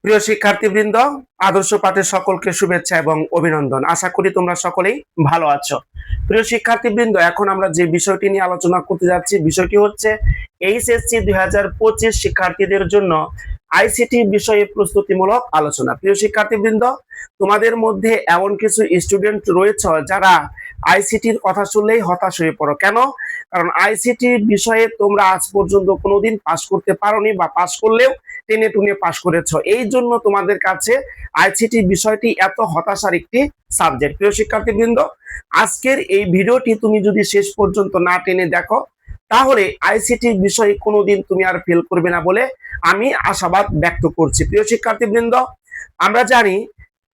প্রিয় শিক্ষার্থীবৃন্দ, আদর্শ পাঠের সকলকে শুভেচ্ছা এবং অভিনন্দন। আশা করি তোমরা সকলেই ভালো আছো। প্রিয় শিক্ষার্থীবৃন্দ, এখন আমরা যে বিষয়টি নিয়ে আলোচনা করতে যাচ্ছি, বিষয়টি হচ্ছে এইচএসসি 2025 শিক্ষার্থীদের জন্য আইসিটি বিষয়ে প্রস্তুতিমূলক আলোচনা। প্রিয় শিক্ষার্থীবৃন্দ, তোমাদের মধ্যে এমন কিছু স্টুডেন্ট রয়েছে যারা আইসিটির কথা শুনলেই হতাশ হয়ে পড়ো। কেন? কারণ আইসিটি বিষয়ে তোমরা আজ পর্যন্ত কোনোদিন পাশ করতে পারোনি, বা পাশ করলেও টেনে টুনে পাশ করেছ। এই জন্য তোমাদের কাছে আইসিটি বিষয়টি এত হতাশার একটি সাবজেক্ট। প্রিয় শিক্ষার্থীবৃন্দ, আজকের এই ভিডিওটি তুমি যদি শেষ পর্যন্ত না টেনে দেখো, তাহলে আইসিটি বিষয়ে কোনোদিন তুমি আর ফেল করবে না বলে আমি আশাবাদ ব্যক্ত করছি। প্রিয় শিক্ষার্থীবৃন্দ, আমরা জানি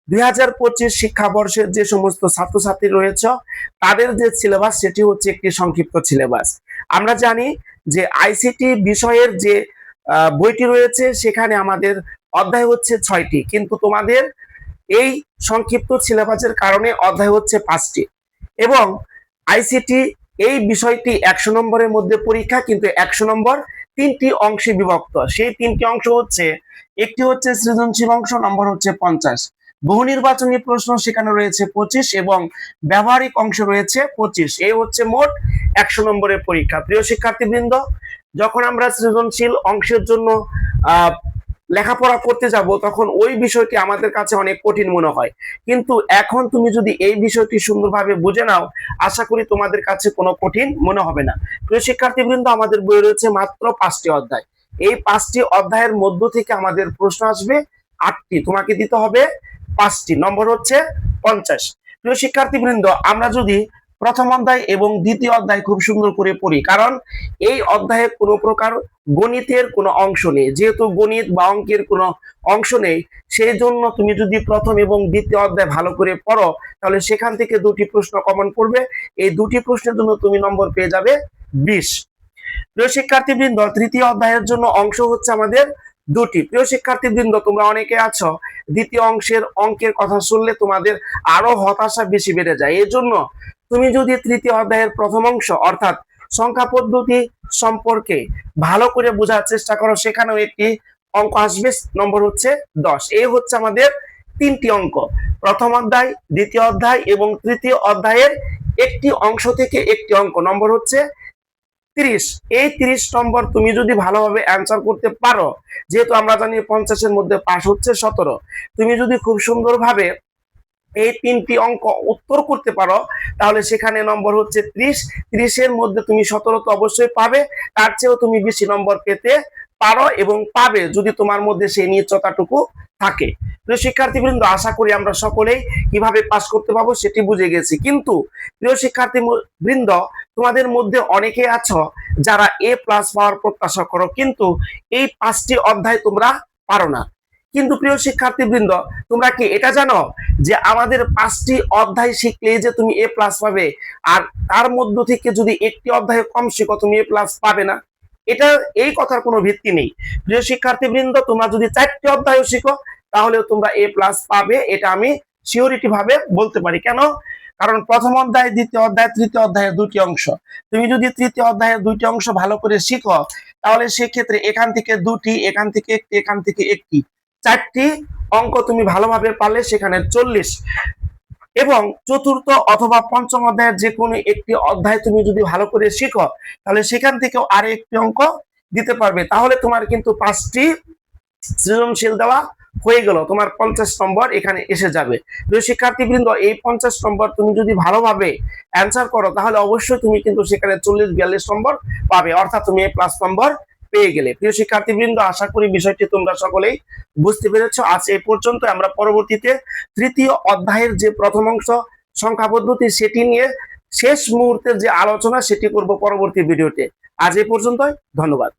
2025 শিক্ষাবর্ষের যে সমস্ত ছাত্রছাত্রী রয়েছে তাদের যে সিলেবাস সেটি হচ্ছে একটি সংক্ষিপ্ত সিলেবাস। আমরা জানি যে আইসিটি বিষয়ের যে বইটি রয়েছে সেখানে আমাদের অধ্যায় হচ্ছে 6টি, কিন্তু তোমাদের এই সংক্ষিপ্ত সিলেবাসের কারণে অধ্যায় হচ্ছে 5টি। এবং আইসিটি এই বিষয়টি 100 নম্বরের মধ্যে পরীক্ষা, কিন্তু 100 নম্বর 3টি অংশে বিভক্ত। সেই 3টি অংশ হচ্ছে, একটি হচ্ছে সৃজনশীল অংশ, নম্বর হচ্ছে 50, বহু নির্বাচনী প্রশ্ন সেখানে রয়েছে 25, এবং ব্যবহারিক অংশ রয়েছে 25। এই হচ্ছে মোট 100 নম্বরের পরীক্ষা। প্রিয় শিক্ষার্থীবৃন্দ, যখন আমরা সৃজনশীল অংশের জন্য লেখাপড়া করতে যাব তখন ওই বিষয়টি আমাদের কাছে অনেক কঠিন মনে হয়, কিন্তু এখন তুমি যদি এই বিষয়টি সুন্দরভাবে বুঝে নাও, আশা করি তোমাদের কাছে কোনো কঠিন মনে হবে না। প্রিয় শিক্ষার্থীবৃন্দ, আমাদের বই রয়েছে মাত্র 5টি অধ্যায়। এই 5টি অধ্যায়ের মধ্য থেকে আমাদের প্রশ্ন আসবে 8টি, তোমাকে দিতে হবে 5টি, নম্বর হচ্ছে 50। প্রিয় শিক্ষার্থীবৃন্দ, আমরা যদি প্রথম অধ্যায় এবং দ্বিতীয় অধ্যায় খুব সুন্দর করে পড়ি, কারণ এই অধ্যায়ে কোনো প্রকার গণিতের কোনো অংশ নেই। যেহেতু গণিত বা অঙ্কের কোনো অংশ নেই, সেই জন্য তুমি যদি প্রথম এবং দ্বিতীয় অধ্যায় ভালো করে পড়ো, তাহলে সেখান থেকে 2টি প্রশ্ন কমন পড়বে। এই 2টি প্রশ্নের জন্য তুমি নম্বর পেয়ে যাবে 20। প্রিয় শিক্ষার্থীবৃন্দ, তৃতীয় অধ্যায়ের জন্য অংশ হচ্ছে আমাদের 2টি। প্রিয় শিক্ষার্থীবৃন্দ, তোমরা অনেকে আছো দ্বিতীয় অংশের অঙ্কের কথা শুনলে তোমাদের আরো হতাশা বেশি বেড়ে যায়। এই জন্য তুমি যদি তৃতীয় অধ্যায়ের প্রথম অংশ অর্থাৎ সংখ্যা পদ্ধতি সম্পর্কে ভালো করে বোঝার চেষ্টা করো, সেখানেও একটি অঙ্ক আসবে, নম্বর হচ্ছে 10। এই হচ্ছে আমাদের 3টি অঙ্ক, প্রথম অধ্যায়, দ্বিতীয় অধ্যায় এবং তৃতীয় অধ্যায়ের একটি অংশ থেকে একটি অঙ্ক, নম্বর হচ্ছে 30। এই 30 নম্বর তুমি যদি ভালোভাবে অ্যান্সার করতে পারো, যেহেতু আমরা জানি 50-এর মধ্যে পাস হচ্ছে 17, তুমি যদি খুব সুন্দরভাবে এই 3টি অঙ্ক উত্তর করতে পারো, তাহলে সেখানে নম্বর হচ্ছে 30। 30-এর মধ্যে তুমি 17 তো অবশ্যই পাবে, তার চেয়েও তুমি বেশি নম্বর পেতে পারো এবং পাবে যদি তোমার মধ্যে সেই নিশ্চয়তাটুকু থাকে। প্রিয় শিক্ষার্থীবৃন্দ, আশা করি আমরা সকলেই কিভাবে পাস করতে পারবো সেটি বুঝে গেছি। কিন্তু প্রিয় শিক্ষার্থীবৃন্দ, তোমাদের মধ্যে অনেকে আছো যারা A+ পাওয়ার প্রত্যাশা করো, কিন্তু এই 5টি অধ্যায় তোমরা পারো না। কিন্তু প্রিয় শিক্ষার্থীবৃন্দ, তোমরা কি এটা জানো যে আমাদের 5টি অধ্যায় শিখলেই যে তুমি A+ পাবে, আর তার মধ্য থেকে যদি একটি অধ্যায়ে কম শিখো তুমি A+ পাবে না? এটা এই কথার কোনো ভিত্তি নেই। প্রিয় শিক্ষার্থীবৃন্দ, তোমরা যদি 4টি অধ্যায় শিখো তাহলেও তোমরা A+ পাবে, এটা আমি সিওরিটি ভাবে বলতে পারি। কেন? কারণ প্রথম অধ্যায়, দ্বিতীয় অধ্যায়, তৃতীয় অধ্যায়ের 2টি অংশ, তুমি যদি তৃতীয় অধ্যায়ের 2টি অংশ ভালো করে শিখো, তাহলে সেক্ষেত্রে এখান থেকে 2টি, এখান থেকে একটি, এখান থেকে একটি, 4টি অঙ্ক তুমি ভালোভাবে পারলে সেখানে 40। এবং চতুর্থ অথবা পঞ্চম অধ্যায়ের যে কোনো একটি অধ্যায় তুমি যদি ভালো করে শিখো, তাহলে সেখান থেকেও আরো একটি অঙ্ক দিতে পারবে। তাহলে তোমার কিন্তু 5টি সৃজনশীল দেওয়া হয়ে গেল, তোমার 50 নম্বর এখানে এসে যাবে। প্রিয় শিক্ষার্থীবৃন্দ, এই 50 নম্বর তুমি যদি ভালোভাবে অ্যান্সার করো, তাহলে অবশ্যই তুমি কিন্তু সেখানে 40-42 নম্বর পাবে, অর্থাৎ তুমি A+ নম্বর পেয়ে গেলে। প্রিয় শিক্ষার্থীবৃন্দ, আশা করি বিষয়টি তোমরা সকলেই বুঝতে পেরেছো। আজ এই পর্যন্ত। আমরা পরবর্তীতে তৃতীয় অধ্যায়ের যে প্রথম অংশ সংখ্যা পদ্ধতি সেটি নিয়ে শেষ মুহূর্তের যে আলোচনা সেটি করব পরবর্তী ভিডিওতে। আজ এই পর্যন্তই, ধন্যবাদ।